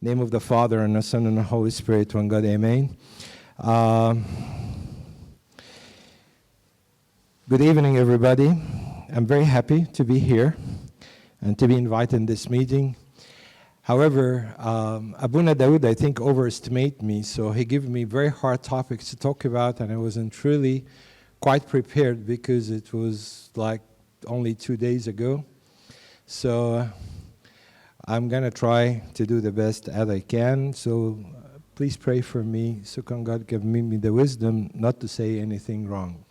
name of the Father, and the Son, and the Holy Spirit, one God, amen. Good evening, everybody. I'm very happy to be here and to be invited in this meeting. However, Abuna Dawood, I think, overestimated me, so he gave me very hard topics to talk about, and I wasn't really quite prepared because it was like only 2 days ago. So I'm going to try to do the best as I can. So please pray for me, so can God give me the wisdom not to say anything wrong.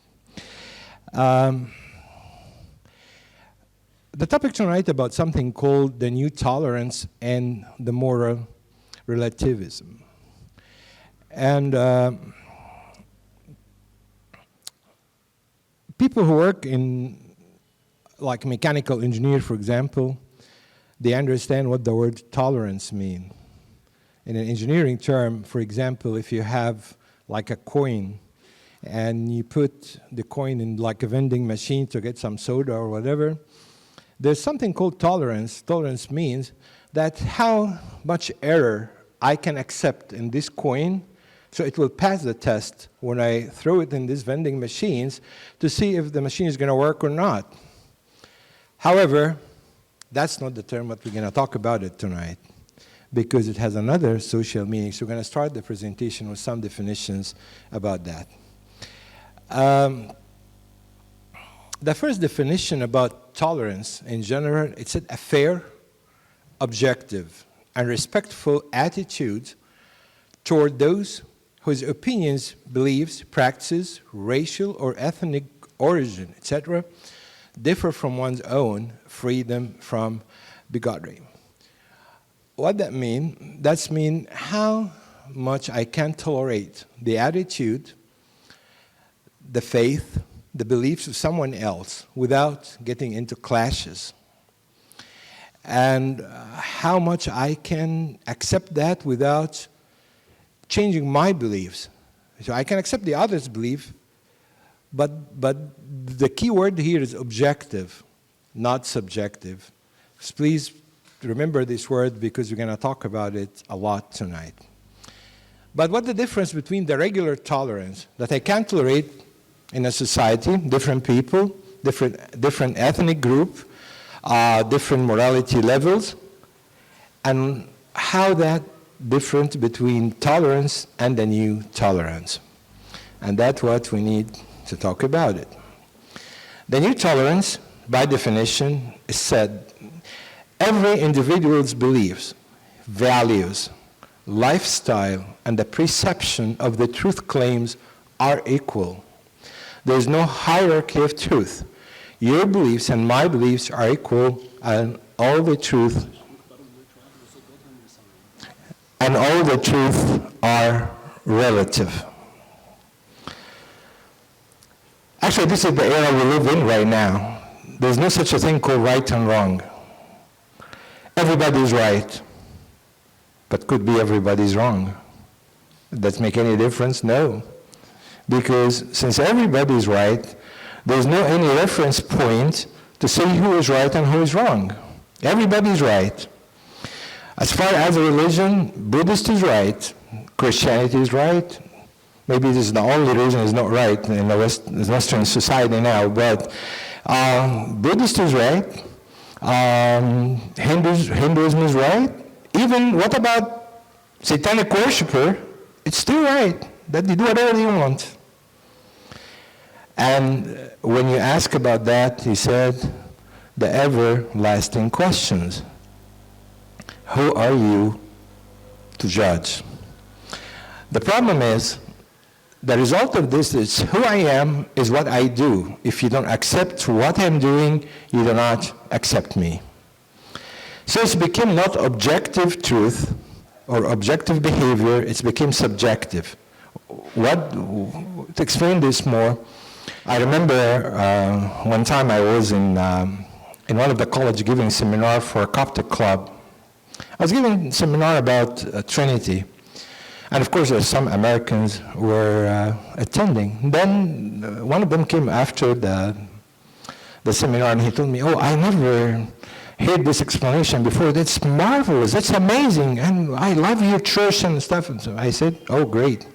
The topic tonight about something called the new tolerance and the moral relativism. And people who work in, like mechanical engineer, for example, they understand what the word tolerance means. In an engineering term, for example, if you have like a coin and you put the coin in like a vending machine to get some soda or whatever, there's something called tolerance. Tolerance means that how much error I can accept in this coin so it will pass the test when I throw it in these vending machines to see if the machine is going to work or not. However, that's not the term what we're going to talk about it tonight, because it has another social meaning. So we're going to start the presentation with some definitions about that. The first definition about tolerance in general, it's a fair, objective, and respectful attitude toward those whose opinions, beliefs, practices, racial or ethnic origin, etc., differ from one's own, freedom from bigotry. What that means? That means how much I can tolerate the attitude, the faith, the beliefs of someone else without getting into clashes. And how much I can accept that without changing my beliefs. So I can accept the other's belief, but the key word here is objective, not subjective. Please remember this word because we're going to talk about it a lot tonight. But what's the difference between the regular tolerance that I can tolerate in a society, different people, different ethnic group, different morality levels, and how that difference between tolerance and the new tolerance? And that's what we need to talk about it. The new tolerance, by definition, is said every individual's beliefs, values, lifestyle, and the perception of the truth claims are equal. There is no hierarchy of truth. Your beliefs and my beliefs are equal, and all the truth are relative. Actually, this is the era we live in right now. There's no such a thing called right and wrong. Everybody's right, but could be everybody's wrong. Does that make any difference? No. Because since everybody's right, there's no any reference point to say who is right and who is wrong. Everybody's right. As far as a religion, Buddhist is right, Christianity is right. Maybe this is the only reason it's not right in the Western society now, but Buddhist is right, Hinduism is right. Even what about satanic worshiper? It's still right that they do whatever they want. And when you ask about that, he said, the everlasting questions. Who are you to judge? The problem is, the result of this is who I am is what I do. If you don't accept what I'm doing, you do not accept me. So it's become not objective truth or objective behavior, it's become subjective. To explain this more, I remember one time I was in one of the college giving seminar for a Coptic club. I was giving a seminar about Trinity. And of course, some Americans were attending. Then one of them came after the seminar and he told me, oh, I never heard this explanation before. That's marvelous. That's amazing. And I love your church and stuff. And so I said, oh, great.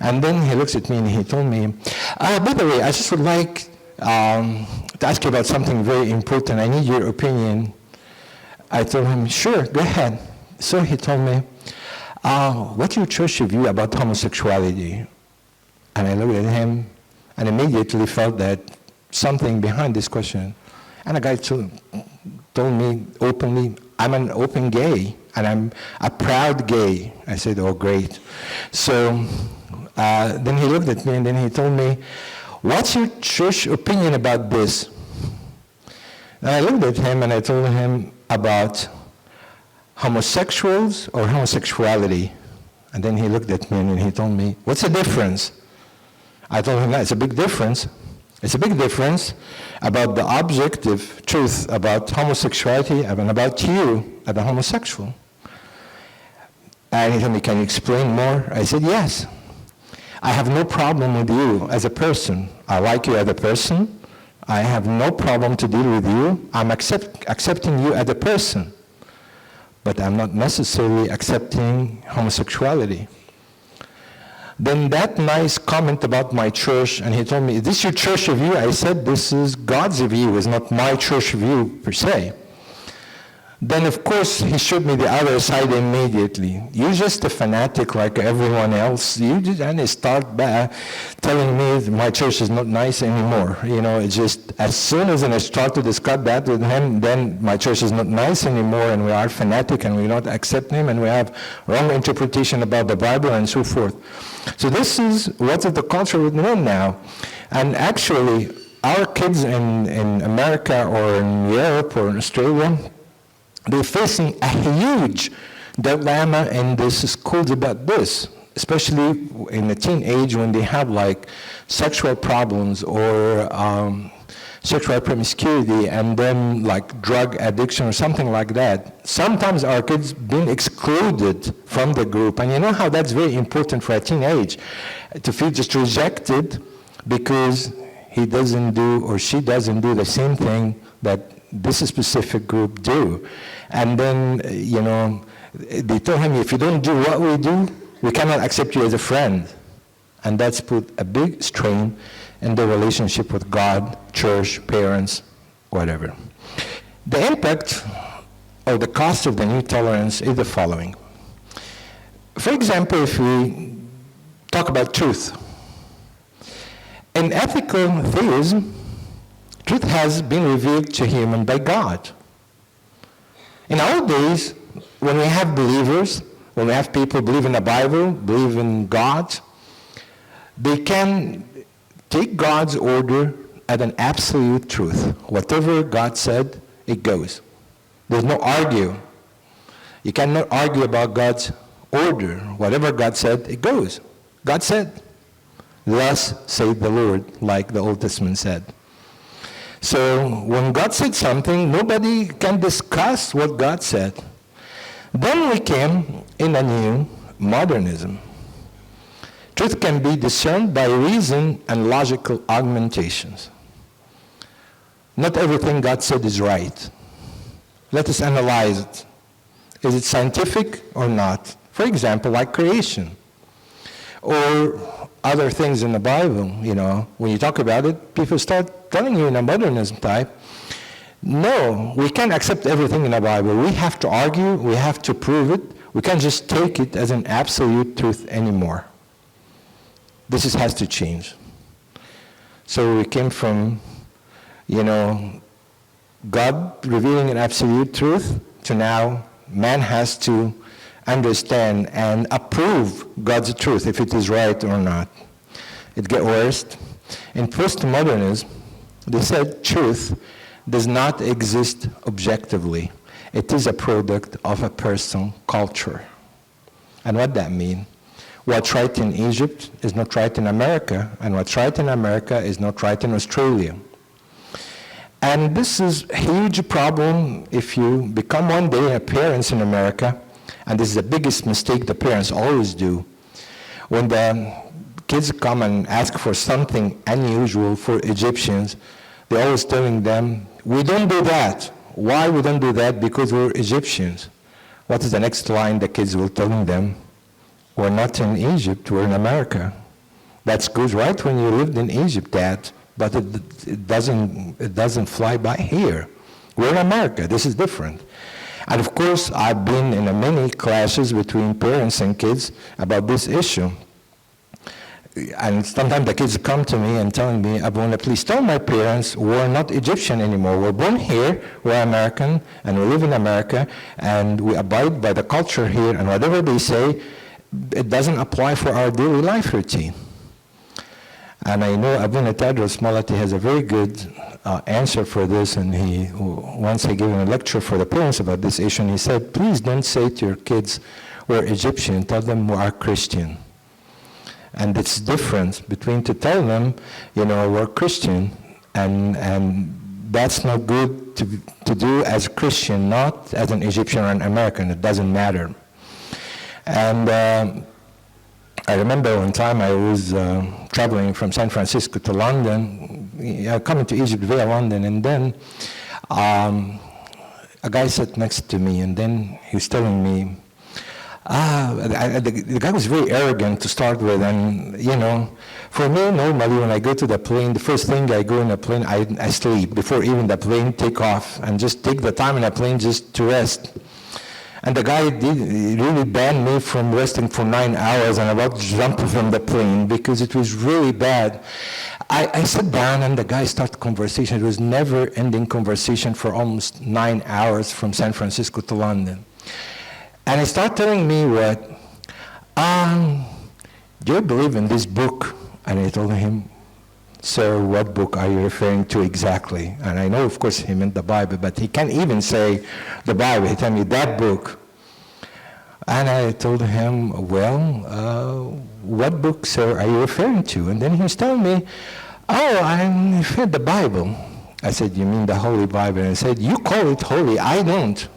And then he looks at me and he told me, by the way, I just would like to ask you about something very important. I need your opinion. I told him, sure, go ahead. So he told me, what's your church view about homosexuality? And I looked at him and immediately felt that something behind this question. And the guy told me openly, I'm an open gay, and I'm a proud gay. I said, oh, great. So then he looked at me, and then he told me, what's your church opinion about this? And I looked at him, and I told him about homosexuals or homosexuality. And then he looked at me, and he told me, what's the difference? I told him that it's a big difference. It's a big difference about the objective truth about homosexuality and about you as a homosexual. And he told me, can you explain more? I said, yes. I have no problem with you as a person. I like you as a person. I have no problem to deal with you. I'm accepting you as a person. But I'm not necessarily accepting homosexuality. Then that nice comment about my church, and he told me, is this your church view? I said, this is God's view, it's not my church view per se. Then, of course, he showed me the other side immediately. You're just a fanatic like everyone else. And he started telling me my church is not nice anymore. It's just, as soon as I start to discuss that with him, then my church is not nice anymore, and we are fanatic, and we don't accept him, and we have wrong interpretation about the Bible, and so forth. So this is what is the culture with men now. And actually, our kids in America or in Europe or in Australia, they're facing a huge dilemma in these schools about this, especially in the teenage when they have like sexual problems or sexual promiscuity and then like drug addiction or something like that. Sometimes our kids being excluded from the group, and you know how that's very important for a teenage to feel just rejected because he doesn't do or she doesn't do the same thing that this specific group do. And then, they told him, if you don't do what we do, we cannot accept you as a friend. And that's put a big strain in the relationship with God, church, parents, whatever. The impact or the cost of the new tolerance is the following. For example, if we talk about truth. In ethical theism, truth has been revealed to human by God. In our days, when we have believers, when we have people believe in the Bible, believe in God, they can take God's order as an absolute truth. Whatever God said, it goes. There's no argue. You cannot argue about God's order. Whatever God said, it goes. God said, thus saith the Lord, like the Old Testament said. So when God said something, nobody can discuss what God said. Then we came in a new modernism. Truth can be discerned by reason and logical augmentations. Not everything God said is right. Let us analyze it. Is it scientific or not? For example, like creation. Or other things in the Bible, when you talk about it, people start telling you in a modernism type, no, we can't accept everything in the Bible. We have to argue, we have to prove it. We can't just take it as an absolute truth anymore. This has to change. So we came from, God revealing an absolute truth to now man has to understand and approve God's truth, if it is right or not. It gets worse. In postmodernism, they said truth does not exist objectively. It is a product of a personal culture. And what that means? What's right in Egypt is not right in America, and what's right in America is not right in Australia. And this is a huge problem if you become one day a parent in America. And this is the biggest mistake the parents always do. When the kids come and ask for something unusual for Egyptians, they're always telling them, we don't do that. Why we don't do that? Because we're Egyptians. What is the next line the kids will tell them? We're not in Egypt, we're in America. That's good, right? When you lived in Egypt, Dad, but it doesn't fly by here. We're in America, this is different. And of course, I've been in many clashes between parents and kids about this issue. And sometimes the kids come to me and telling me, Abuna, please tell my parents we're not Egyptian anymore. We're born here, we're American, and we live in America, and we abide by the culture here, and whatever they say, it doesn't apply for our daily life routine. And I know Abuna Tadros Malati has a very good answer for this, and once he gave a lecture for the parents about this issue, and he said, please don't say to your kids, we're Egyptian, tell them we are Christian. And it's different between to tell them, we're Christian, and that's not good to do as a Christian, not as an Egyptian or an American. It doesn't matter. And I remember one time I was traveling from San Francisco to London, coming to Egypt via London, and then a guy sat next to me, and then he was telling me, the guy was very arrogant to start with, and for me, normally when I go to the plane, the first thing I go in the plane, I sleep before even the plane take off, and just take the time in the plane just to rest. And the guy really banned me from resting for 9 hours and about to jump from the plane because it was really bad. I sat down and the guy started conversation. It was never-ending conversation for almost 9 hours from San Francisco to London. And he started telling me do you believe in this book? And I told him, sir, what book are you referring to exactly? And I know, of course, he meant the Bible, but he can't even say the Bible. He told me that book. And I told him, well, what book, sir, are you referring to? And then he was telling me, I referred the Bible. I said, you mean the Holy Bible? And he said, you call it holy, I don't.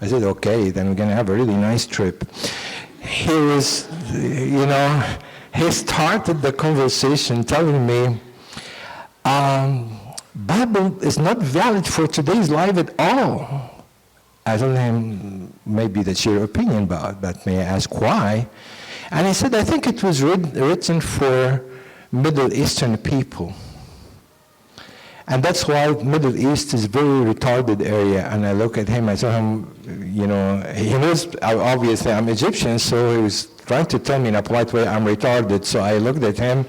I said, okay, then we're going to have a really nice trip. He was, he started the conversation telling me, Bible is not valid for today's life at all. I told him, maybe that's your opinion, but may I ask why? And he said, I think it was written for Middle Eastern people. And that's why Middle East is a very retarded area. And I look at him, I saw him, he knows, obviously I'm Egyptian, so he was trying to tell me in a polite way I'm retarded. So I looked at him,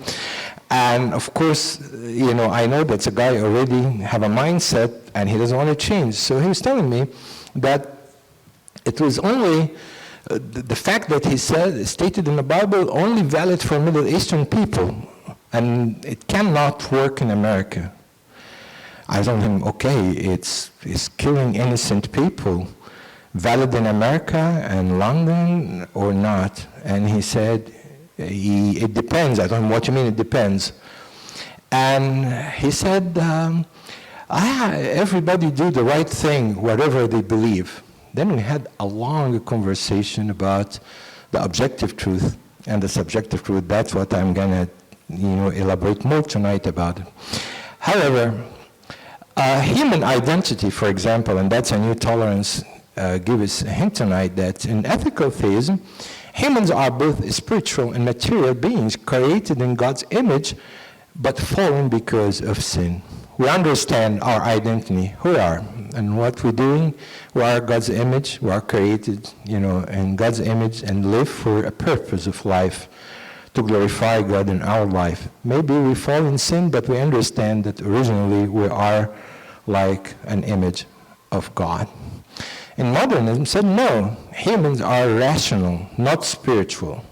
and of course, I know that's a guy already have a mindset, and he doesn't want to change. So he was telling me that it was only the fact that he stated in the Bible only valid for Middle Eastern people, and it cannot work in America. I told him, okay, it's killing innocent people, valid in America and London or not? And he said, it depends. I told him, what do you mean it depends? And he said, everybody do the right thing, whatever they believe. Then we had a long conversation about the objective truth and the subjective truth. That's what I'm going to elaborate more tonight about. However, human identity, for example, and that's a new tolerance, give us a hint tonight that in ethical theism, humans are both spiritual and material beings created in God's image, but fallen because of sin. We understand our identity, who we are, and what we're doing. We are God's image, we are created, in God's image and live for a purpose of life, to glorify God in our life. Maybe we fall in sin, but we understand that originally we are like an image of God. And modernism said, no, humans are rational, not spiritual.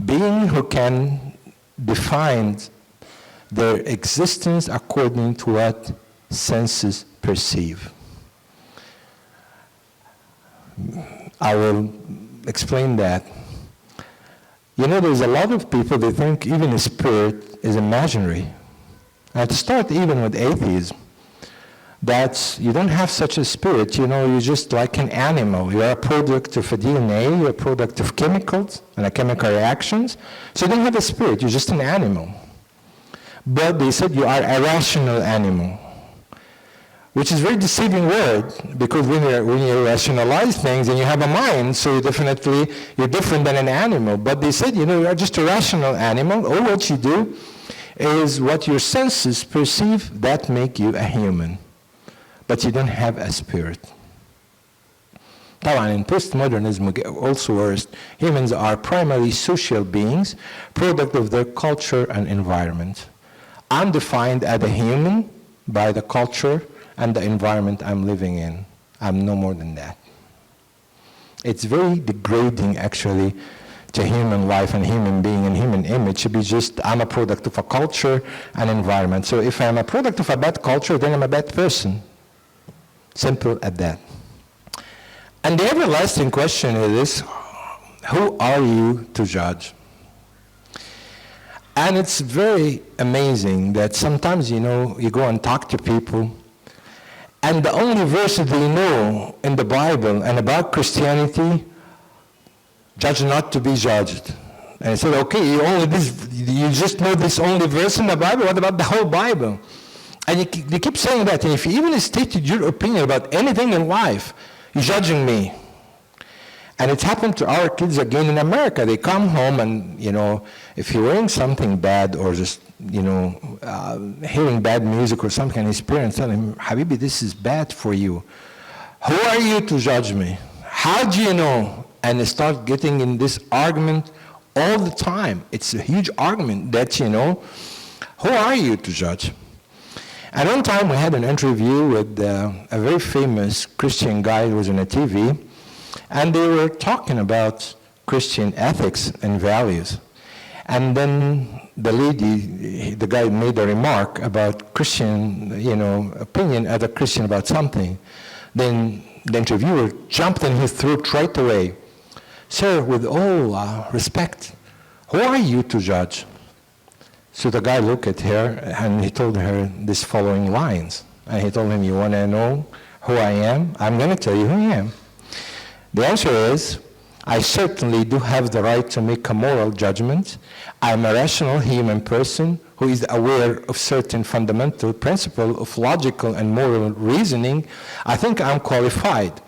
Beings who can define their existence according to what senses perceive. I will explain that. There's a lot of people, they think even a spirit is imaginary. And to start even with atheism, that you don't have such a spirit, you're just like an animal. You're a product of a DNA, you're a product of chemicals and chemical reactions. So you don't have a spirit, you're just an animal. But they said you are a rational animal. which is a very deceiving word, because when you rationalize things and you have a mind, so definitely you're different than an animal. But they said, you're just a rational animal. All what you do is what your senses perceive, that make you a human. But you don't have a spirit. طبعا in postmodernism also worse, humans are primarily social beings, product of their culture and environment. I'm defined as a human by the culture and the environment I'm living in. I'm no more than that. It's very degrading, actually, to human life and human being and human image to be just, I'm a product of a culture and environment. So if I'm a product of a bad culture, then I'm a bad person. Simple as that. And the everlasting question is, who are you to judge? And it's very amazing that sometimes, you go and talk to people, and the only verse that they know in the Bible and about Christianity, judge not to be judged. And I said, okay, you just know this only verse in the Bible, what about the whole Bible? And they keep saying that, and if you even stated your opinion about anything in life, you're judging me. And it's happened to our kids again in America. They come home and, if you're wearing something bad or just, hearing bad music or something, and his parents tell him, Habibi, this is bad for you. Who are you to judge me? How do you know? And they start getting in this argument all the time. It's a huge argument that, who are you to judge? At one time we had an interview with a very famous Christian guy who was on a TV, and they were talking about Christian ethics and values. And then the guy made a remark about Christian, opinion as a Christian about something. Then the interviewer jumped in his throat right away. Sir, with all respect, who are you to judge? So the guy looked at her and he told her this following lines. And he told him, you want to know who I am? I'm going to tell you who I am. The answer is, I certainly do have the right to make a moral judgment. I'm a rational human person who is aware of certain fundamental principles of logical and moral reasoning. I think I'm qualified.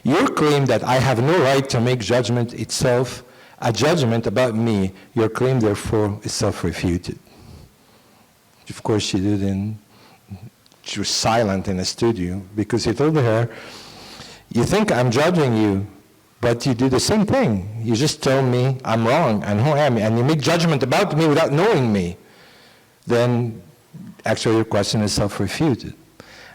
Your claim that I have no right to make judgment itself, a judgment about me, your claim therefore is self-refuted. Of course she didn't. She was silent in the studio because he told her, you think I'm judging you, but you do the same thing. You just tell me I'm wrong and who am I, and you make judgment about me without knowing me. Then actually your question is self-refuted.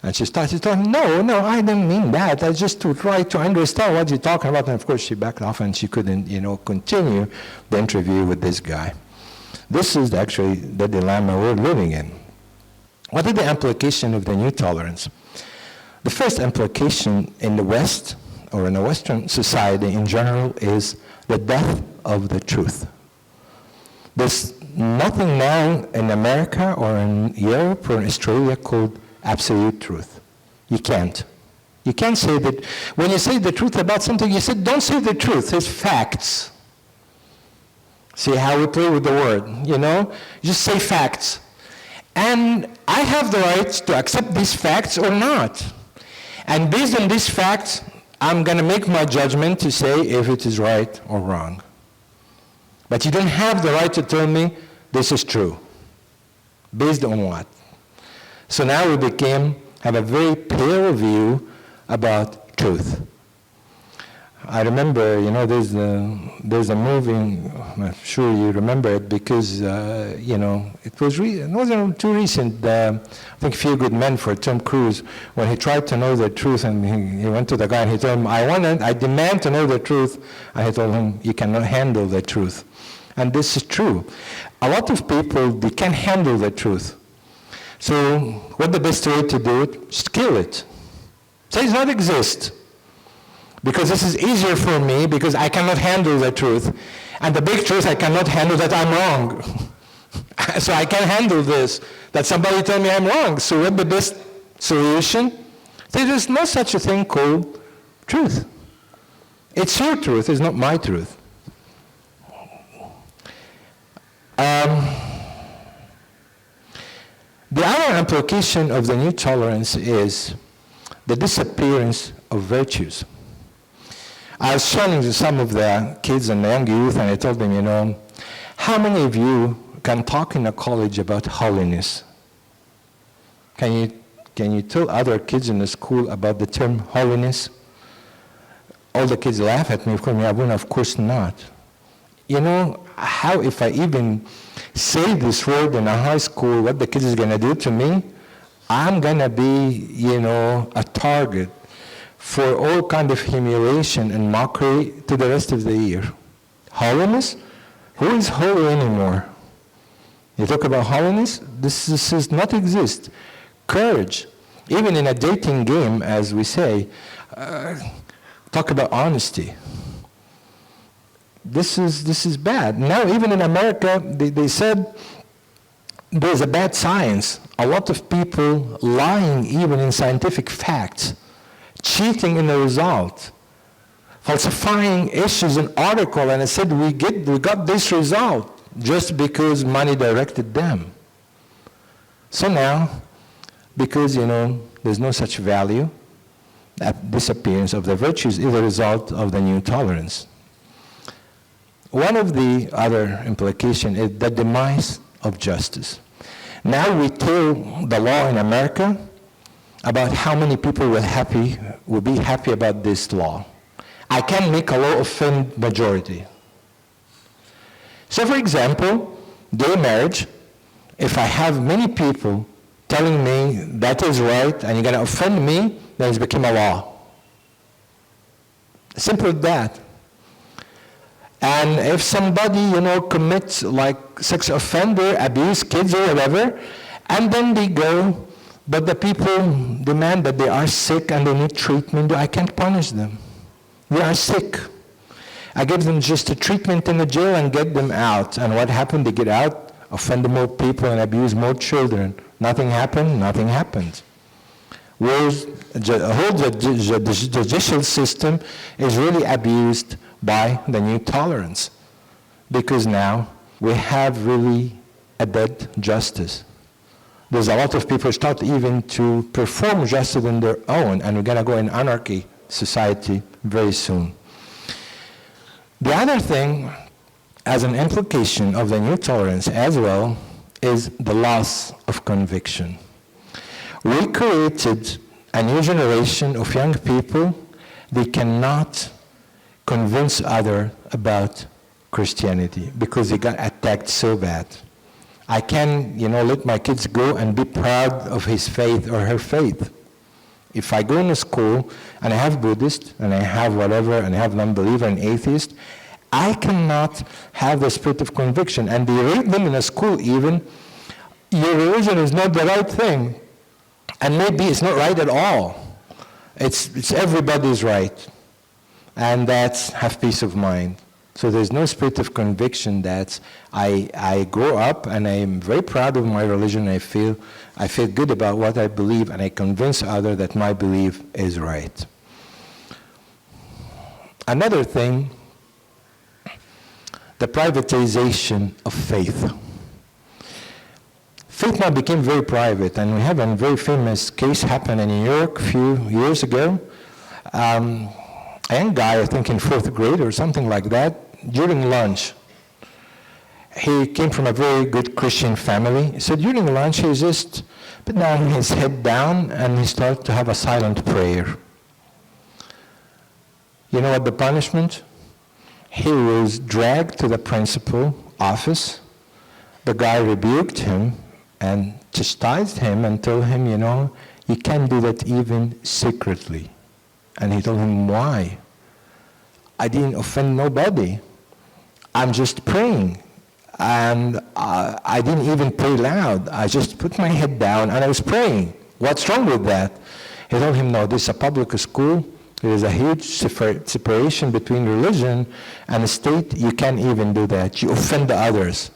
And she started talking, no, I didn't mean that. I just to try to understand what you're talking about. And of course she backed off and she couldn't, continue the interview with this guy. This is actually the dilemma we're living in. What is the implication of the new tolerance? The first implication in the West, or in a Western society in general, is the death of the truth. There's nothing now in America or in Europe or in Australia called absolute truth. You can't. You can't say that. When you say the truth about something, you said, don't say the truth, it's facts. See how we play with the word, Just say facts. And I have the right to accept these facts or not. And based on these facts, I'm going to make my judgment to say if it is right or wrong. But you don't have the right to tell me this is true. Based on what? So now we have a very pale view about truth. I remember, there's a movie, I'm sure you remember it because, it wasn't too recent. I think Few Good Men for Tom Cruise, when he tried to know the truth and he went to the guy and he told him, I demand to know the truth. And he told him, you cannot handle the truth. And this is true. A lot of people, they can't handle the truth. So what's the best way to do it? Just kill it. Say it does not exist. Because this is easier for me because I cannot handle the truth. And the big truth, I cannot handle that I'm wrong. So I can't handle this, that somebody tell me I'm wrong. So what's the best solution? There is no such a thing called truth. It's your truth, it's not my truth. The other implication of the new tolerance is the disappearance of virtues. I was showing to some of the kids and the young youth, and I told them, how many of you can talk in a college about holiness? Can you tell other kids in the school about the term holiness? All the kids laugh at me, of course not. How if I even say this word in a high school, what the kids is going to do to me? I'm going to be, a target for all kind of humiliation and mockery to the rest of the year. Holiness? Who is holy anymore? You talk about holiness? This does not exist. Courage. Even in a dating game, as we say, talk about honesty. This is bad. Now, even in America, they said there's a bad science. A lot of people lying even in scientific facts, cheating in the result, falsifying issues in article, and it said we got this result just because money directed them. So now, because there's no such value, that disappearance of the virtues is a result of the new tolerance. One of the other implications is the demise of justice. Now we tell the law in America about how many people will be happy about this law. I can make a law offend majority. So for example, gay marriage, if I have many people telling me that is right and you're going to offend me, then it's become a law. Simple as that. And if somebody, commits like sex offender, abuse kids or whatever, and then they go, but the people demand that they are sick and they need treatment, I can't punish them. They are sick. I give them just a treatment in the jail and get them out. And what happened? They get out, offend more people and abuse more children. Nothing happened, nothing happened. Whereas the whole judicial system is really abused by the new tolerance, because now we have really a dead justice. There's a lot of people start even to perform justice on their own, and we're going to go in anarchy society very soon. The other thing, as an implication of the new tolerance as well, is the loss of conviction. We created a new generation of young people. They cannot convince others about Christianity because they got attacked so bad. I can, let my kids go and be proud of his faith or her faith. If I go in a school and I have Buddhist and I have whatever and I have unbeliever and atheist, I cannot have the spirit of conviction. And they read them in a school even, your religion is not the right thing. And maybe it's not right at all. It's everybody's right. And that's have peace of mind. So there's no spirit of conviction that I grow up and I am very proud of my religion. I feel good about what I believe, and I convince others that my belief is right. Another thing, the privatization of faith. Faith now became very private, and we have a very famous case happen in New York a few years ago. A young guy, I think in 4th grade or something like that, during lunch, he came from a very good Christian family. So during lunch, he just put down his head down and he started to have a silent prayer. You know what the punishment? He was dragged to the principal office. The guy rebuked him and chastised him and told him, you can't do that even secretly. And he told him, why? I didn't offend nobody. I'm just praying. And I didn't even pray loud. I just put my head down and I was praying. What's wrong with that? He told him, no, this is a public school. There is a huge separation between religion and the state. You can't even do that. You offend the others.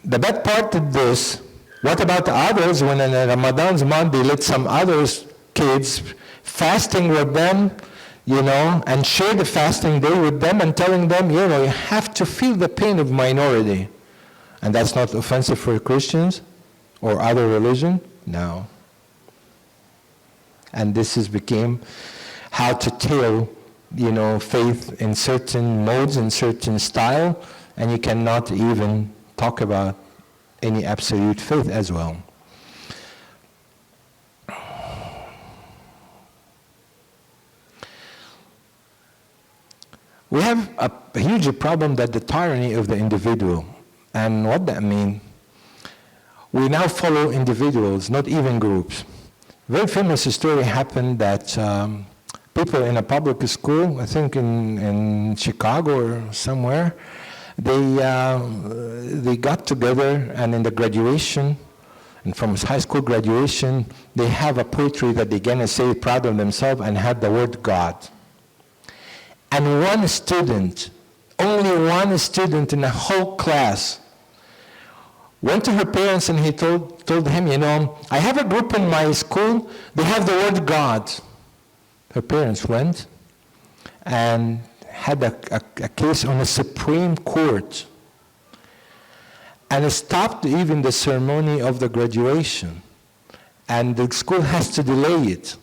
The bad part of this, what about the others when in Ramadan's month they let some others kids fasting with them, and share the fasting day with them and telling them, you have to feel the pain of minority. And that's not offensive for Christians or other religion? No. And this became how to tell, faith in certain modes, in certain style, and you cannot even talk about any absolute faith as well. We have a huge problem that the tyranny of the individual. And what that means, we now follow individuals, not even groups. Very famous story happened that people in a public school, I think in Chicago or somewhere, they got together, and in the graduation, and from high school graduation, they have a poetry that they're gonna say proud of themselves and had the word God. And one student, only one student in the whole class, went to her parents and he told him, I have a group in my school, they have the word God. Her parents went and had a case on the Supreme Court. And it stopped even the ceremony of the graduation. And the school has to delay it.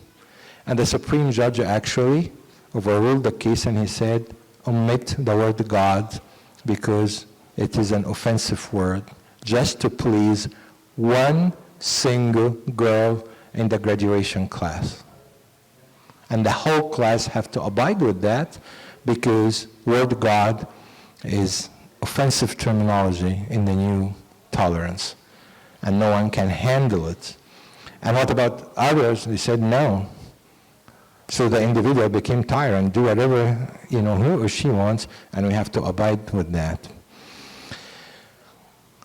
And the Supreme Judge actually overruled the case, and he said, omit the word God because it is an offensive word, just to please one single girl in the graduation class. And the whole class have to abide with that because word God is offensive terminology in the new tolerance, and no one can handle it. And what about others? They said no. So the individual became tyrant, do whatever he or she wants, and we have to abide with that.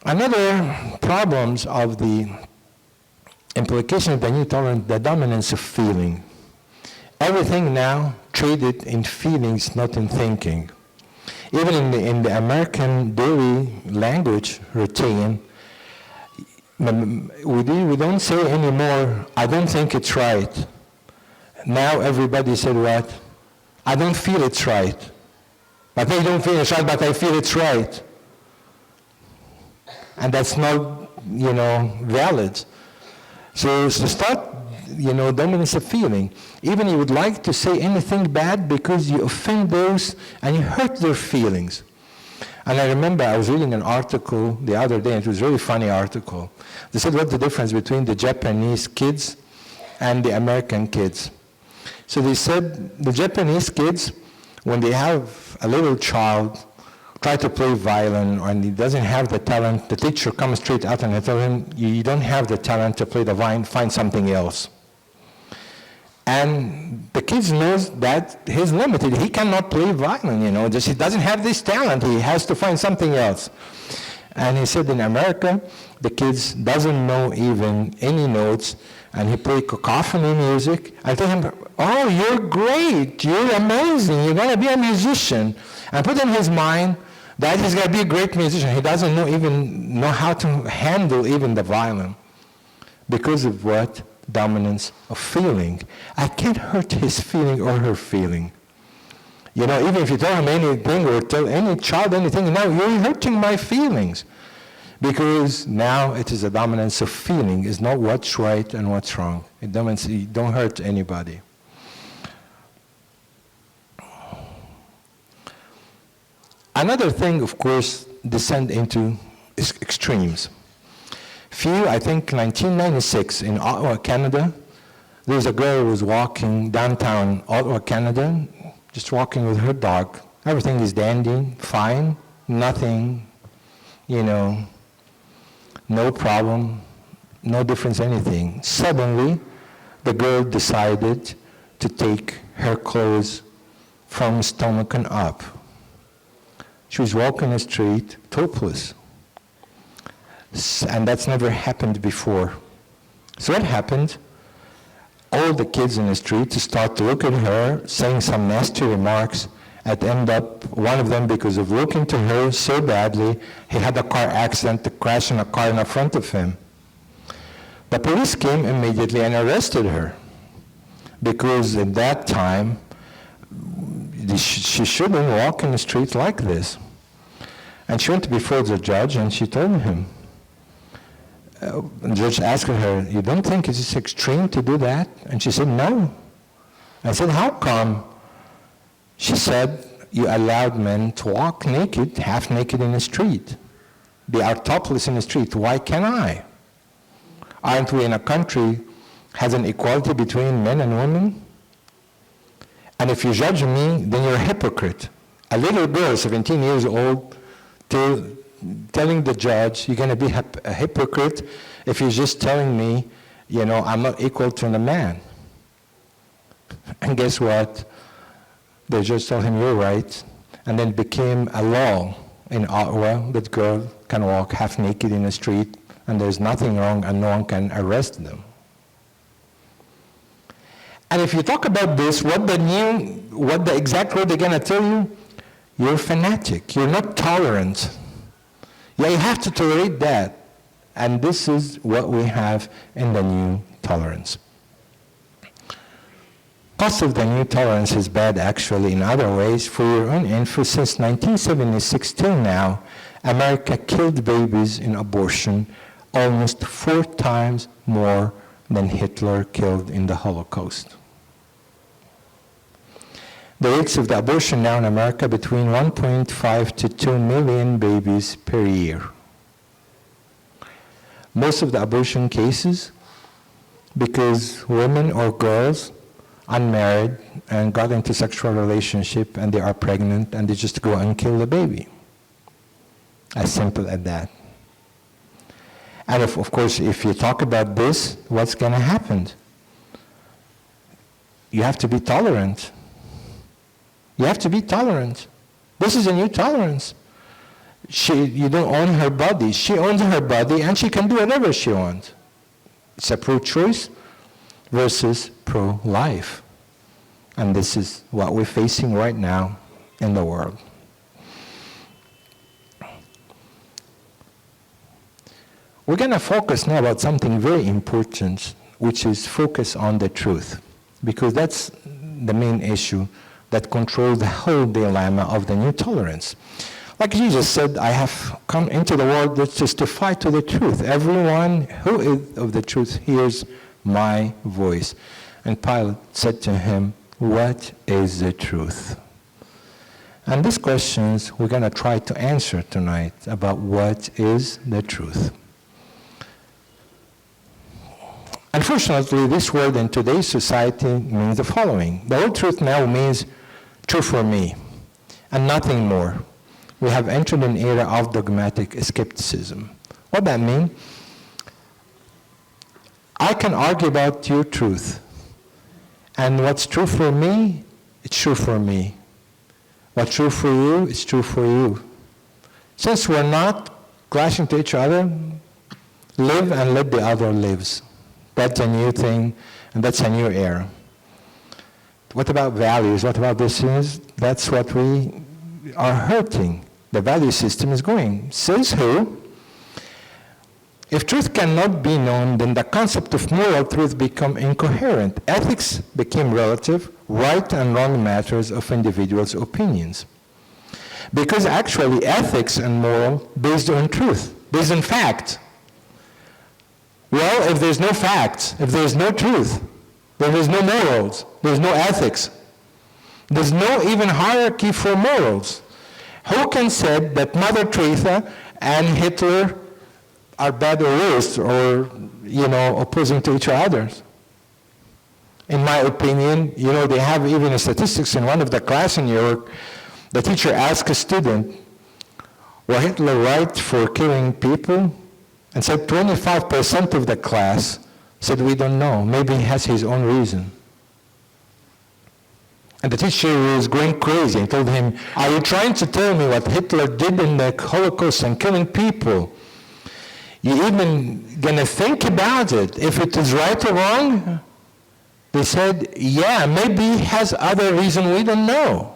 Another problems of the implication of the new tolerance, the dominance of feeling. Everything now traded in feelings, not in thinking. Even in the American daily language routine, we don't say anymore, I don't think it's right. Now everybody said what? I don't feel it's right. But I don't feel it's right, but I feel it's right. And that's not, valid. So to start, dominance of feeling. Even you would like to say anything bad because you offend those and you hurt their feelings. And I remember I was reading an article the other day, and it was a really funny article. They said what's the difference between the Japanese kids and the American kids. So they said the Japanese kids, when they have a little child try to play violin and he doesn't have the talent, the teacher comes straight out and tells him, you don't have the talent to play the violin, find something else. And the kids knows that he's limited. He cannot play violin, just he doesn't have this talent. He has to find something else. And he said in America, the kids doesn't know even any notes, and he play cacophony music. I tell him, oh, you're great, you're amazing, you're gonna be a musician. And put in his mind that he's gonna be a great musician. He doesn't know how to handle even the violin. Because of what? Dominance of feeling. I can't hurt his feeling or her feeling. Even if you tell him anything or tell any child anything, now you're hurting my feelings. Because now it is a dominance of feeling. It's not what's right and what's wrong. It dominates, you don't hurt anybody. Another thing, of course, descend into extremes. I think 1996 in Ottawa, Canada, there was a girl who was walking downtown Ottawa, Canada, just walking with her dog. Everything is dandy, fine, nothing, no problem, no difference, anything. Suddenly, the girl decided to take her clothes from stomach and up. She was walking the street topless. And that's never happened before. So what happened? All the kids in the street start to look at her, saying some nasty remarks, and end up, one of them, because of looking to her so badly, he had a car accident to crash in a car in front of him. The police came immediately and arrested her, because at that time, she shouldn't walk in the street like this. And she went before the judge and she told him, George asked her, you don't think it's extreme to do that? And she said, no. I said, how come? She said, you allowed men to walk naked, half naked in the street. They are topless in the street. Why can't I? Aren't we in a country has an equality between men and women? And if you judge me, then you're a hypocrite. A little girl, 17 years old, telling the judge, you're going to be a hypocrite if you're just telling me, I'm not equal to a man. And guess what? The judge told him, you're right. And then it became a law in Ottawa that girl can walk half naked in the street, and there's nothing wrong, and no one can arrest them. And if you talk about this, what the exact word they're going to tell you, you're a fanatic. You're not tolerant. Yeah, you have to tolerate that. And this is what we have in the new tolerance. Cost of the new tolerance is bad, actually, in other ways. For your own info, since 1976 till now, America killed babies in abortion almost 4 times more than Hitler killed in the Holocaust. The rates of the abortion now in America between 1.5 to 2 million babies per year. Most of the abortion cases because women or girls unmarried and got into sexual relationship and they are pregnant and they just go and kill the baby. As simple as that. And of course, if you talk about this, what's going to happen? You have to be tolerant. You have to be tolerant. This is a new tolerance. You don't own her body. She owns her body and she can do whatever she wants. It's a pro-choice versus pro-life. And this is what we're facing right now in the world. We're going to focus now about something very important, which is focus on the truth, because that's the main issue that controls the whole dilemma of the new tolerance. Like Jesus said, I have come into the world to testify to the truth. Everyone who is of the truth hears my voice. And Pilate said to him, what is the truth? And these questions we're going to try to answer tonight about what is the truth. Unfortunately, this word in today's society means the following. The word truth now means true for me, and nothing more. We have entered an era of dogmatic skepticism. What that means? I can argue about your truth, and what's true for me, it's true for me. What's true for you, it's true for you. Since we're not clashing to each other, live and let the other lives. That's a new thing, and that's a new era. What about values? What about this? That's what we are hurting. The value system is going. Says who? If truth cannot be known, then the concept of moral truth become incoherent. Ethics became relative, right and wrong matters of individuals' opinions. Because actually ethics and moral based on truth, based on fact. Well, if there's no facts, if there's no truth, then there's no morals, there's no ethics. There's no even hierarchy for morals. Who can say that Mother Teresa and Hitler are bad or worse or, opposing to each other? In my opinion, they have even a statistics in one of the class in New York. The teacher asked a student, was Hitler right for killing people? And said 25% of the class said, we don't know. Maybe he has his own reason. And the teacher was going crazy and told him, are you trying to tell me what Hitler did in the Holocaust and killing people? You even going to think about it, if it is right or wrong? They said, yeah, maybe he has other reason we don't know.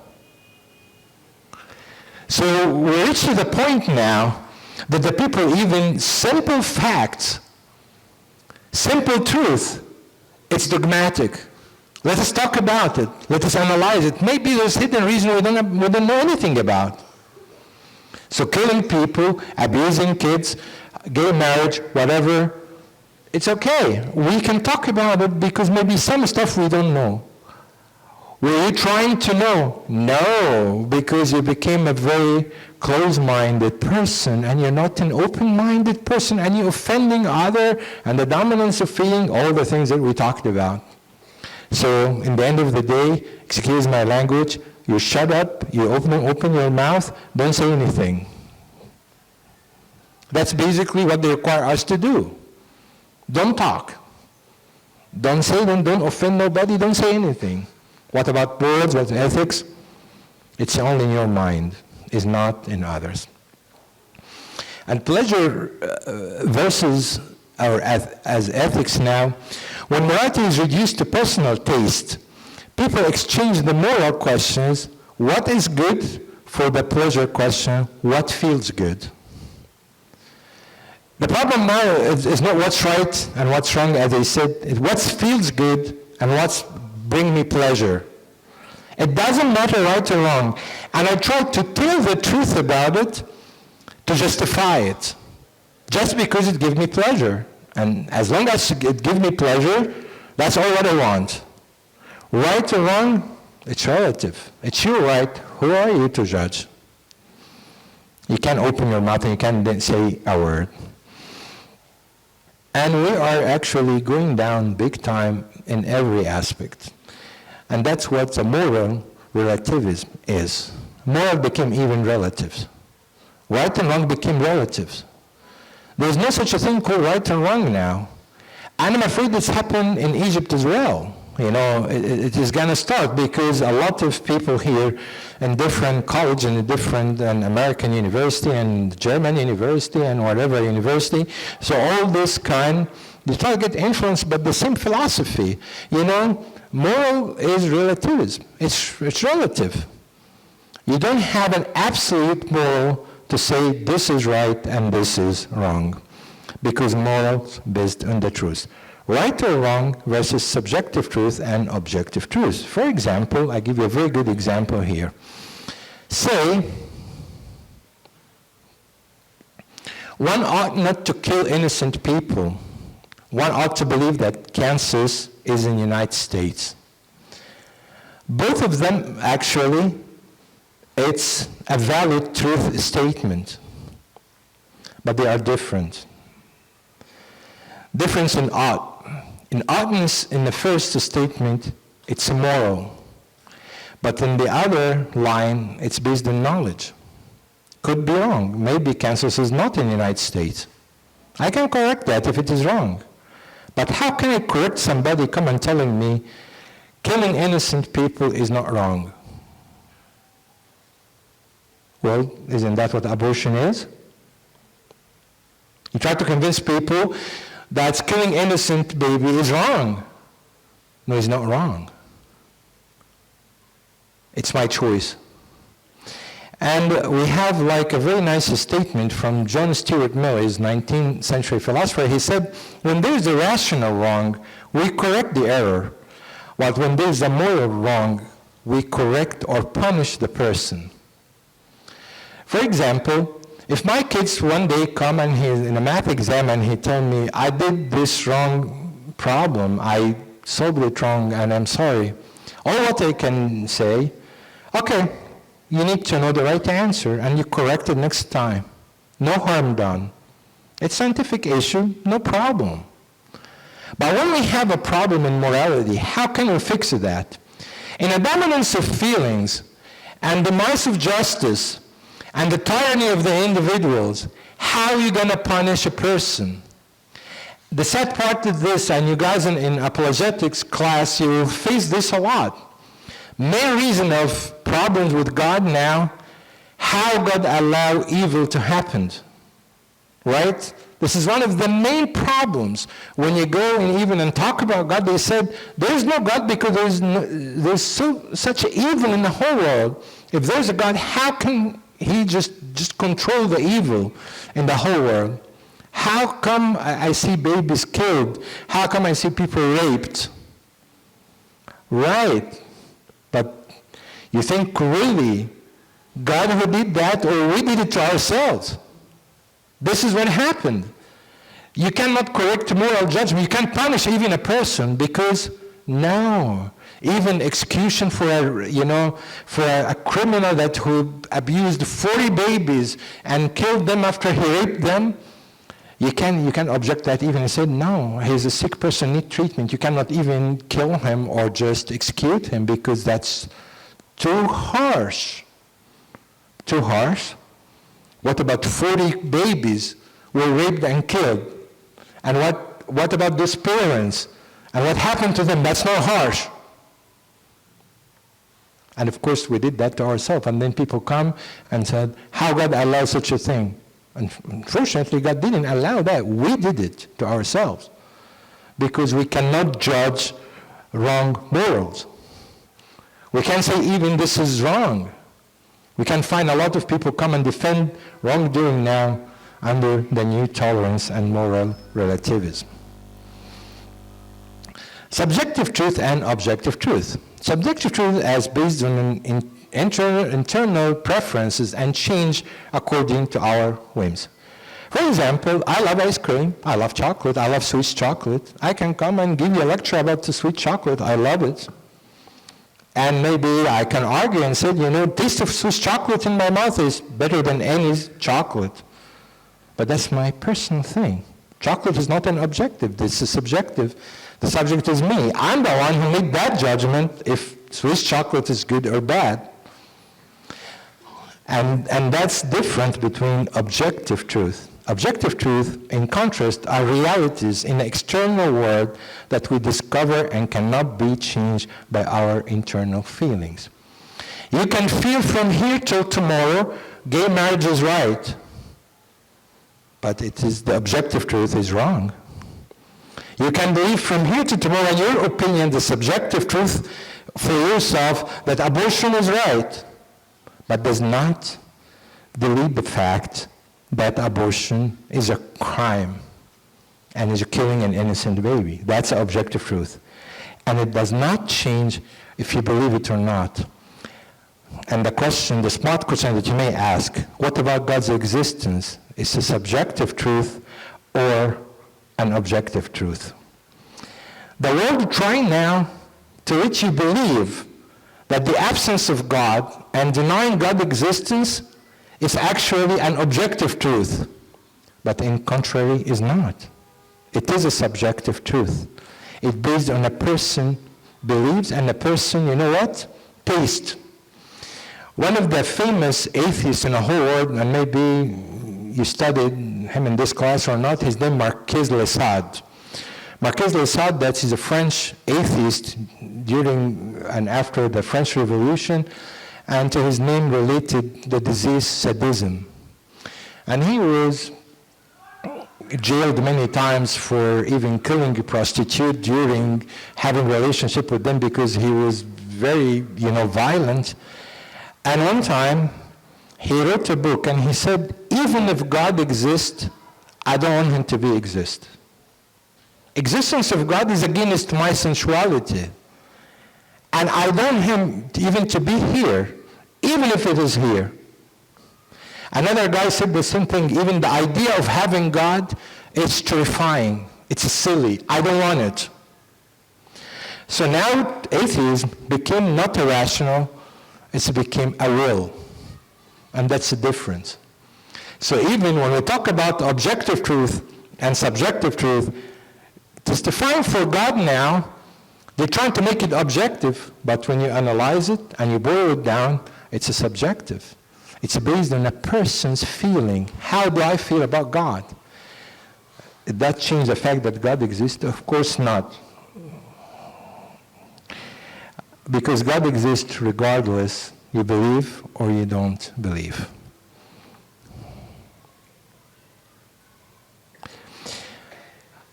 So we reach to the point now that the people, even simple facts, simple truth, it's dogmatic. Let us talk about it. Let us analyze it. Maybe there's hidden reason we don't know anything about. So killing people, abusing kids, gay marriage, whatever, it's okay. We can talk about it because maybe some stuff we don't know. Were you trying to know? No, because you became a very closed-minded person, and you're not an open-minded person, and you're offending other, and the dominance of feeling, all the things that we talked about. So, in the end of the day, excuse my language, you shut up, you open your mouth, don't say anything. That's basically what they require us to do. Don't talk. Don't say them, don't offend nobody, don't say anything. What about words, what ethics? It's only in your mind, it's not in others. And pleasure versus or as ethics now, when morality is reduced to personal taste, people exchange the moral questions, what is good, for the pleasure question, what feels good. The problem now is not what's right and what's wrong, as I said, it's what feels good and what's bring me pleasure. It doesn't matter right or wrong. And I try to tell the truth about it to justify it, just because it gives me pleasure. And as long as it gives me pleasure, that's all what I want. Right or wrong, it's relative. It's your right. Who are you to judge? You can't open your mouth and you can't say a word. And we are actually going down big time in every aspect. And that's what the moral relativism is. Moral became even relatives. Right and wrong became relatives. There's no such a thing called right and wrong now. And I'm afraid it's happened in Egypt as well. You know, it is going to start because a lot of people here in different colleges and different American university and German university and whatever university, so all this kind, they try to get influenced by the same philosophy. You know, moral is relativism. It's relative. You don't have an absolute moral to say this is right and this is wrong, because morals based on the truth. Right or wrong versus subjective truth and objective truth. For example, I give you a very good example here. Say, one ought not to kill innocent people. One ought to believe that Kansas is in the United States. Both of them, actually, it's a valid truth statement, but they are different. Difference in ought. In oughtness, in the first statement, it's moral. But in the other line, it's based on knowledge. Could be wrong. Maybe Kansas is not in the United States. I can correct that if it is wrong. But how can I correct somebody come and telling me killing innocent people is not wrong? Well, isn't that what abortion is? You try to convince people that killing innocent baby is wrong. No, it's not wrong. It's my choice. And we have like a very nice statement from John Stuart Mill, his 19th century philosopher. He said, when there's a rational wrong, we correct the error. But when there's a moral wrong, we correct or punish the person. For example, if my kids one day come and he's in a math exam and he tell me, I did this wrong problem, I solved it wrong and I'm sorry. All what I can say, okay, you need to know the right answer and you correct it next time. No harm done. It's a scientific issue, no problem. But when we have a problem in morality, how can we fix that? In a dominance of feelings and demise of justice, and the tyranny of the individuals, how are you going to punish a person? The sad part of this, and you guys in apologetics class, you will face this a lot. Main reason of problems with God now, how God allow evil to happen, right? This is one of the main problems. When you go and even talk about God, they said, there is no God because there's such evil in the whole world. If there's a God, how can he just control the evil in the whole world? How come I see babies killed? How come I see people raped? Right. But you think really God who did that, or we did it to ourselves? This is what happened. You cannot correct moral judgment. You can't punish even a person because now, even execution for a criminal who abused 40 babies and killed them after he raped them, you can object that even and say, no, he's a sick person, need treatment. You cannot even kill him or just execute him because that's too harsh. Too harsh? What about 40 babies were raped and killed? And what about those parents? And what happened to them? That's not harsh. And of course, we did that to ourselves. And then people come and said, how God allowed such a thing? And unfortunately, God didn't allow that. We did it to ourselves. Because we cannot judge wrong morals. We can't say even this is wrong. We can find a lot of people come and defend wrongdoing now under the new tolerance and moral relativism. Subjective truth and objective truth. Subjective truth is based on internal preferences and change according to our whims. For example, I love ice cream, I love chocolate, I love Swiss chocolate. I can come and give you a lecture about the sweet chocolate, I love it. And maybe I can argue and say, taste of Swiss chocolate in my mouth is better than any chocolate. But that's my personal thing. Chocolate is not an objective, this is subjective. The subject is me. I'm the one who made that judgment if Swiss chocolate is good or bad. And that's different between objective truth. Objective truth, in contrast, are realities in the external world that we discover and cannot be changed by our internal feelings. You can feel from here till tomorrow, gay marriage is right. But the objective truth is wrong. You can believe from here to tomorrow, in your opinion, the subjective truth for yourself that abortion is right, but does not delete the fact that abortion is a crime and is killing an innocent baby. That's the objective truth. And it does not change if you believe it or not. And the smart question that you may ask, what about God's existence? Is a subjective truth or an objective truth? The world is trying now to let you believe that the absence of God and denying God's existence is actually an objective truth, but in contrary is not. It is a subjective truth. It's based on a person believes and a person, taste. One of the famous atheists in the whole world, and maybe you studied him in this class or not, his name Marquis de Sade. Marquis de Sade, that is a French atheist during and after the French Revolution, and to his name related the disease sadism. And he was jailed many times for even killing a prostitute during having a relationship with them because he was very, violent. And one time, he wrote a book and he said, even if God exists, I don't want him to exist. Existence of God is against my sensuality. And I want him even to be here, even if it is here. Another guy said the same thing, even the idea of having God is terrifying. It's silly. I don't want it. So now atheism became not irrational, it became a will. And that's the difference. So even when we talk about objective truth and subjective truth, it's defined for God now. They're trying to make it objective, but when you analyze it and you boil it down, it's a subjective. It's based on a person's feeling. How do I feel about God? Did that change the fact that God exists? Of course not. Because God exists regardless, you believe or you don't believe.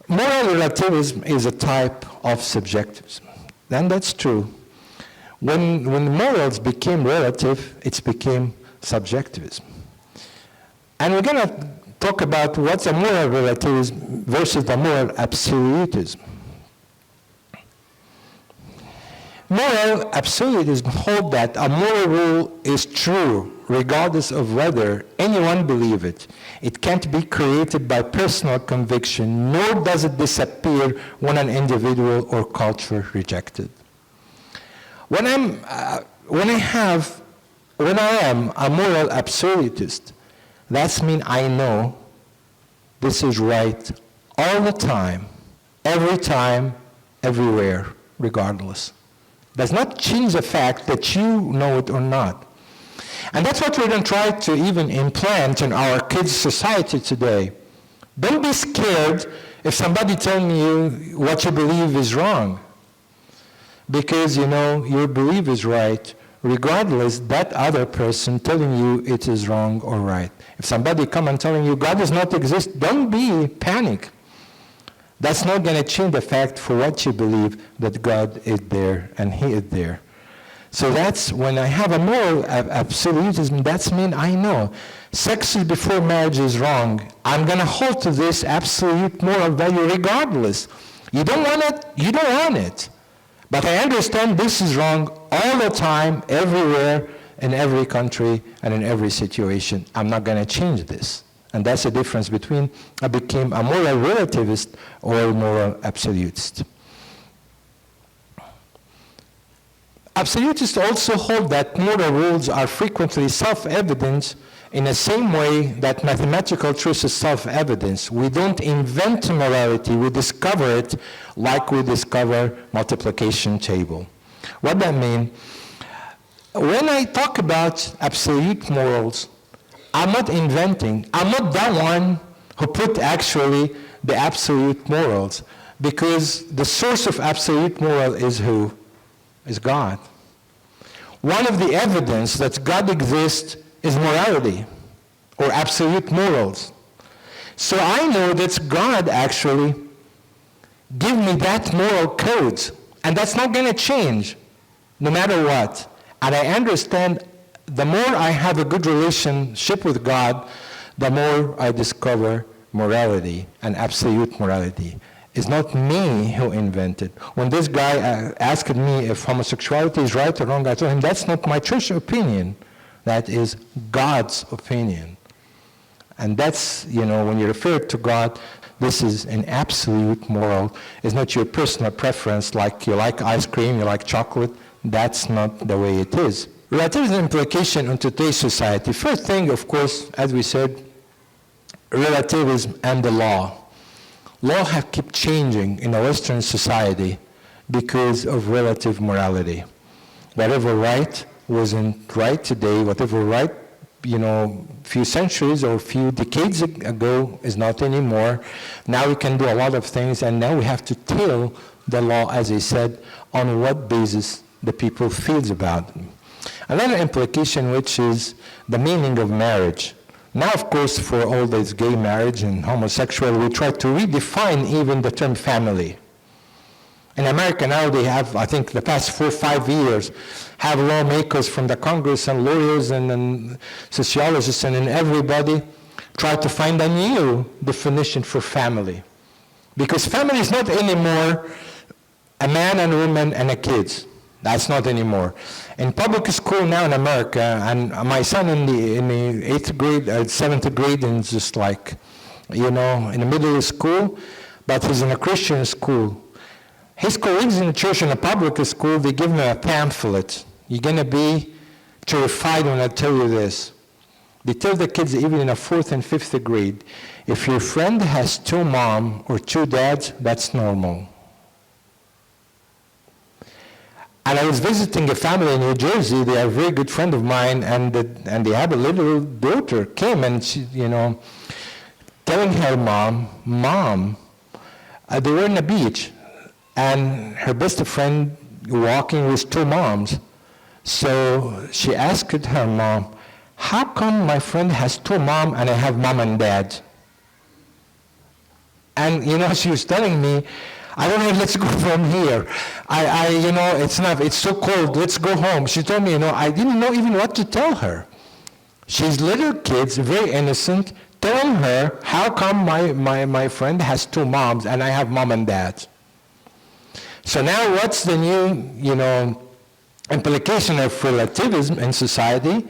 Moral relativism is a type of subjectivism. And that's true. When morals became relative, it became subjectivism. And we're going to talk about what's a moral relativism versus the moral absolutism. Moral absolutism hold that a moral rule is true regardless of whether anyone believes it. It can't be created by personal conviction, nor does it disappear when an individual or culture rejects it. When I am a moral absolutist, that means I know this is right all the time, everywhere, regardless. Does not change the fact that you know it or not. And that's what we're going to try to even implant in our kids' society today. Don't be scared if somebody telling you what you believe is wrong. Because, your belief is right, regardless that other person telling you it is wrong or right. If somebody come and telling you God does not exist, don't be panic. That's not going to change the fact for what you believe that God is there and He is there. So that's when I have a moral absolutism, that means I know sex before marriage is wrong. I'm going to hold to this absolute moral value regardless. You don't want it, you don't want it. But I understand this is wrong all the time, everywhere, in every country and in every situation. I'm not going to change this. And that's the difference between I became a moral relativist or a moral absolutist. Absolutists also hold that moral rules are frequently self-evident in the same way that mathematical truth is self-evident. We don't invent morality, we discover it like we discover multiplication table. What that mean? When I talk about absolute morals, I'm not inventing. I'm not that one who put actually the absolute morals, because the source of absolute moral is who? Is God. One of the evidence that God exists is morality, or absolute morals. So I know that God actually give me that moral code, and that's not going to change, no matter what. And I understand the more I have a good relationship with God, the more I discover morality and absolute morality. It's not me who invented. When this guy asked me if homosexuality is right or wrong, I told him that's not my church opinion. That is God's opinion. And that's, when you refer to God, this is an absolute moral. It's not your personal preference, like you like ice cream, you like chocolate. That's not the way it is. Relativism implication on today's society. First thing, of course, as we said, relativism and the law. Law have kept changing in a Western society because of relative morality. Whatever right wasn't right today, whatever right, few centuries or few decades ago is not anymore. Now we can do a lot of things, and now we have to tell the law, as I said, on what basis the people feels about them. Another implication, which is the meaning of marriage. Now, of course, for all this gay marriage and homosexual, we try to redefine even the term family. In America now, they have, I think, the past 4 or 5 years, have lawmakers from the Congress and lawyers and sociologists and everybody try to find a new definition for family. Because family is not anymore a man and a woman and a kids. That's not anymore. In public school now in America, and my son in the 8th grade, 7th grade, and just like, in the middle of school, but he's in a Christian school. His colleagues in the church in a public school, they give him a pamphlet. You're going to be terrified when I tell you this. They tell the kids, even in a 4th and 5th grade, if your friend has 2 moms or 2 dads, that's normal. And I was visiting a family in New Jersey. They are a very good friend of mine, and they had a little daughter came and she, telling her mom, they were on the beach, and her best friend walking with 2 moms. So she asked her mom, "How come my friend has 2 moms and I have mom and dad?" And she was telling me, I don't know, let's go from here. It's so cold, let's go home. She told me, I didn't know even what to tell her. She's little kids, very innocent, telling her, how come my friend has 2 moms and I have mom and dad? So now what's the new, implication of relativism in society?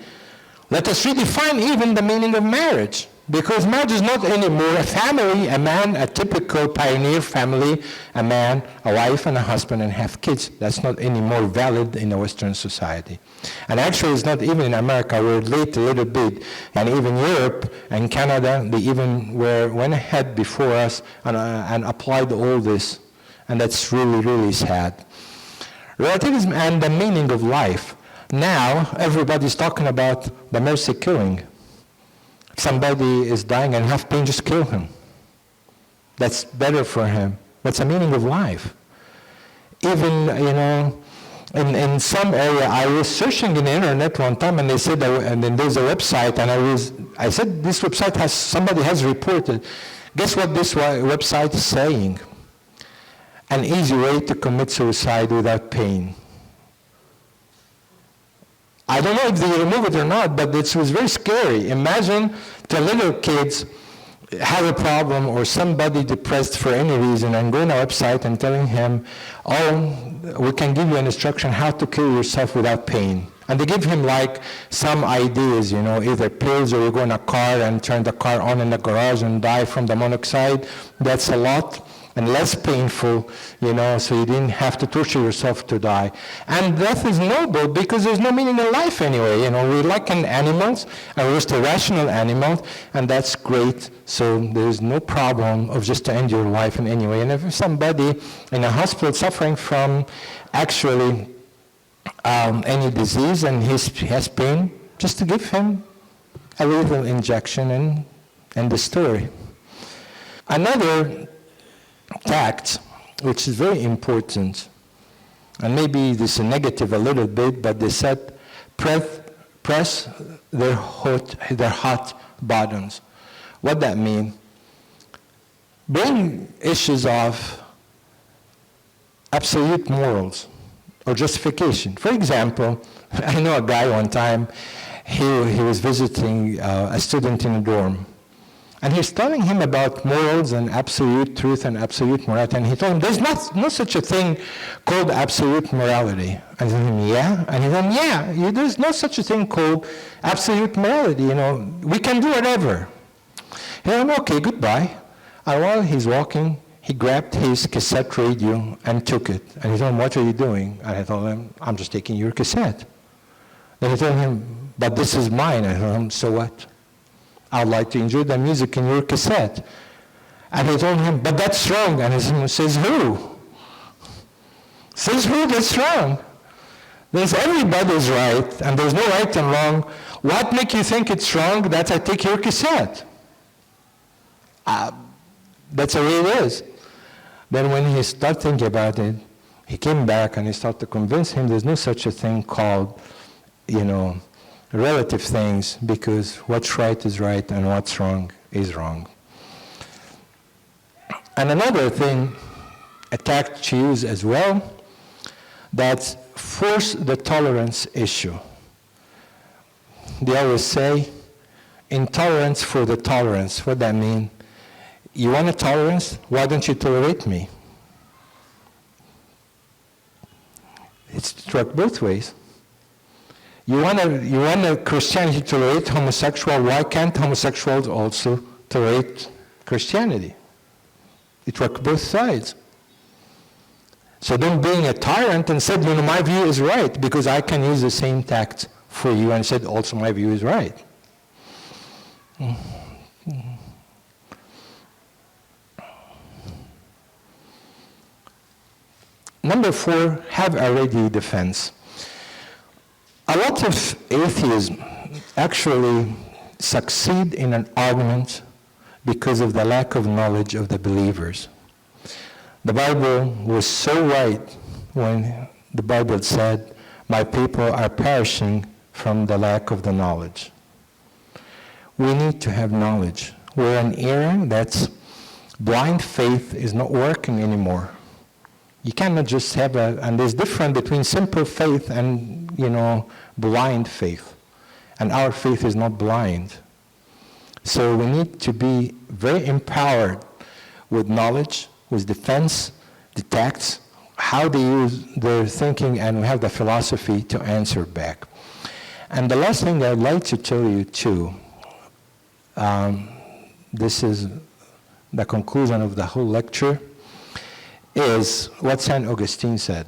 Let us redefine even the meaning of marriage. Because marriage is not anymore a family, a man, a typical pioneer family, a man, a wife, and a husband, and have kids. That's not anymore valid in a Western society. And actually, it's not even in America. We're late a little bit. And even Europe and Canada, they even went ahead before us and applied all this. And that's really, really sad. Relativism and the meaning of life. Now, everybody's talking about the mercy killing. Somebody is dying and have pain, just kill him. That's better for him. What's the meaning of life? Even, in some area, I was searching in the internet one time, and they said, and then there's a website, and I said, this website somebody has reported. Guess what this website is saying? An easy way to commit suicide without pain. I don't know if they remove it or not, but it was very scary. Imagine the little kids have a problem or somebody depressed for any reason and go on a website and telling him, we can give you an instruction how to kill yourself without pain. And they give him like some ideas, either pills or you go in a car and turn the car on in the garage and die from the monoxide. That's a lot. And less painful, so you didn't have to torture yourself to die. And death is noble because there's no meaning in life anyway. We're like animals, and we're just irrational animals, and that's great. So there's no problem of just to end your life in any way. And if somebody in a hospital suffering from actually any disease and he has pain, just to give him a little injection and end the story. Another tact, which is very important, and maybe this is negative a little bit, but they said press their hot buttons. What that mean? Bring issues of absolute morals or justification. For example, I know a guy one time, he was visiting a student in a dorm. And he's telling him about morals and absolute truth and absolute morality. And he told him, there's no such a thing called absolute morality. And he told him, yeah? And he told him, yeah, there's no such a thing called absolute morality. We can do whatever. He told him, okay, goodbye. And while he's walking, he grabbed his cassette radio and took it. And he told him, what are you doing? And I told him, I'm just taking your cassette. Then he told him, but this is mine. And I told him, so what? I'd like to enjoy the music in your cassette. And he told him, but that's wrong. And he says, who? Says who that's wrong? There's everybody's right, and there's no right and wrong. What make you think it's wrong that I take your cassette? That's the way it is. Then when he started thinking about it, he came back and he started to convince him there's no such a thing called, relative things, because what's right is right and what's wrong is wrong. And another thing, a tact to use as well, that's force the tolerance issue. They always say, intolerance for the tolerance. What that mean? You want a tolerance? Why don't you tolerate me? It's worked both ways. You want a Christianity to tolerate homosexual, why can't homosexuals also tolerate Christianity? It works both sides. So don't being a tyrant and said, my view is right, because I can use the same tact for you, and said also my view is right. Number 4, have a ready defense. A lot of atheists actually succeed in an argument because of the lack of knowledge of the believers. The Bible was so right when the Bible said, my people are perishing from the lack of the knowledge. We need to have knowledge. We're in an era that's blind faith is not working anymore. You cannot just have and there's difference between simple faith and, blind faith. And our faith is not blind. So we need to be very empowered with knowledge, with defense, the tacts, how they use their thinking, and we have the philosophy to answer back. And the last thing I'd like to tell you too, this is the conclusion of the whole lecture, is what St. Augustine said.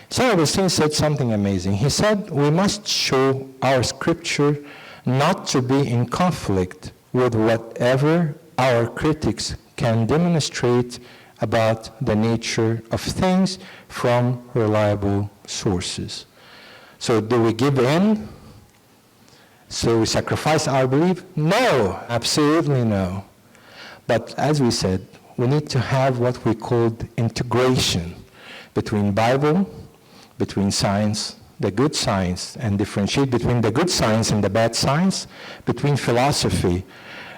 St. Augustine said something amazing. He said, we must show our scripture not to be in conflict with whatever our critics can demonstrate about the nature of things from reliable sources. So do we give in? So we sacrifice our belief? No, absolutely no. But as we said, we need to have what we called integration between Bible, between science, the good science, and differentiate between the good science and the bad science, between philosophy.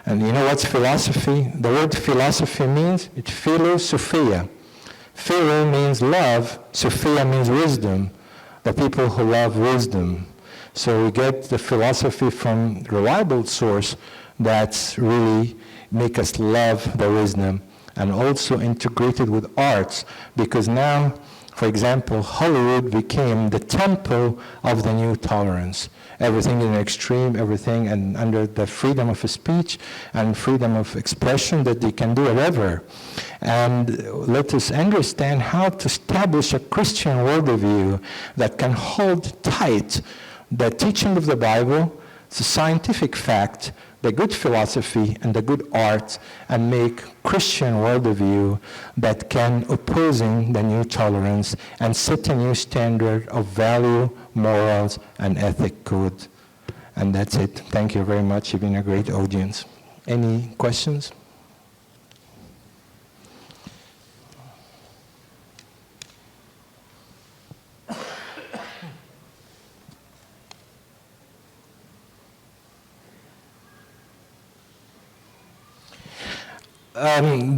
And you know what's philosophy? The word philosophy means, it's philosophia. Philo means love, Sophia means wisdom, the people who love wisdom. So we get the philosophy from reliable source that's really make us love the wisdom, and also integrated with arts, because now, for example, Hollywood became the temple of the new tolerance. Everything in extreme, everything, and under the freedom of speech and freedom of expression that they can do whatever. And let us understand how to establish a Christian worldview that can hold tight the teaching of the Bible, the scientific fact, the good philosophy, and the good art, and make Christian worldview that can opposing the new tolerance and set a new standard of value, morals, and ethic code. And that's it. Thank you very much. You've been a great audience. Any questions?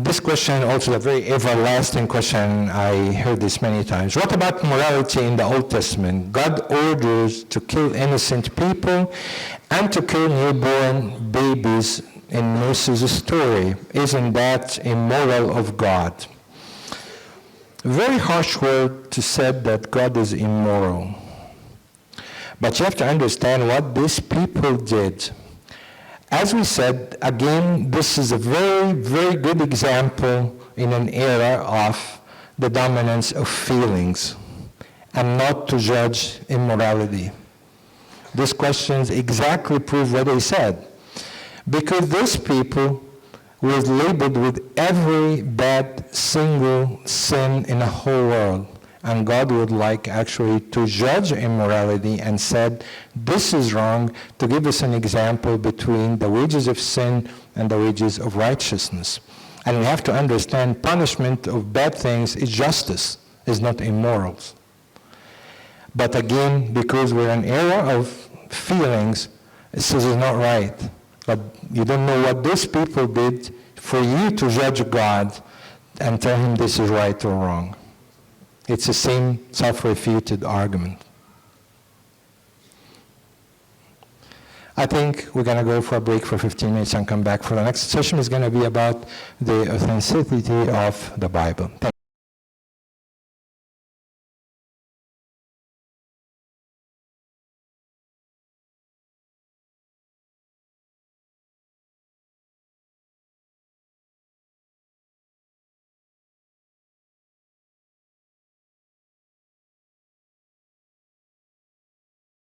This question, also a very everlasting question. I heard this many times. What about morality in the Old Testament? God orders to kill innocent people and to kill newborn babies in Moses' story. Isn't that immoral of God? Very harsh word to say that God is immoral. But you have to understand what these people did. As we said, again, this is a very, very good example in an era of the dominance of feelings and not to judge immorality. These questions exactly prove what I said. Because those people were labeled with every bad single sin in the whole world. And God would like actually to judge immorality and said, this is wrong, to give us an example between the wages of sin and the wages of righteousness. And we have to understand punishment of bad things is justice, is not immorals. But again, because we're in an era of feelings, it says it's not right. But you don't know what those people did for you to judge God and tell him this is right or wrong. It's the same self-refuted argument. I think we're going to go for a break for 15 minutes and come back for the next session. Is going to be about the authenticity of the Bible.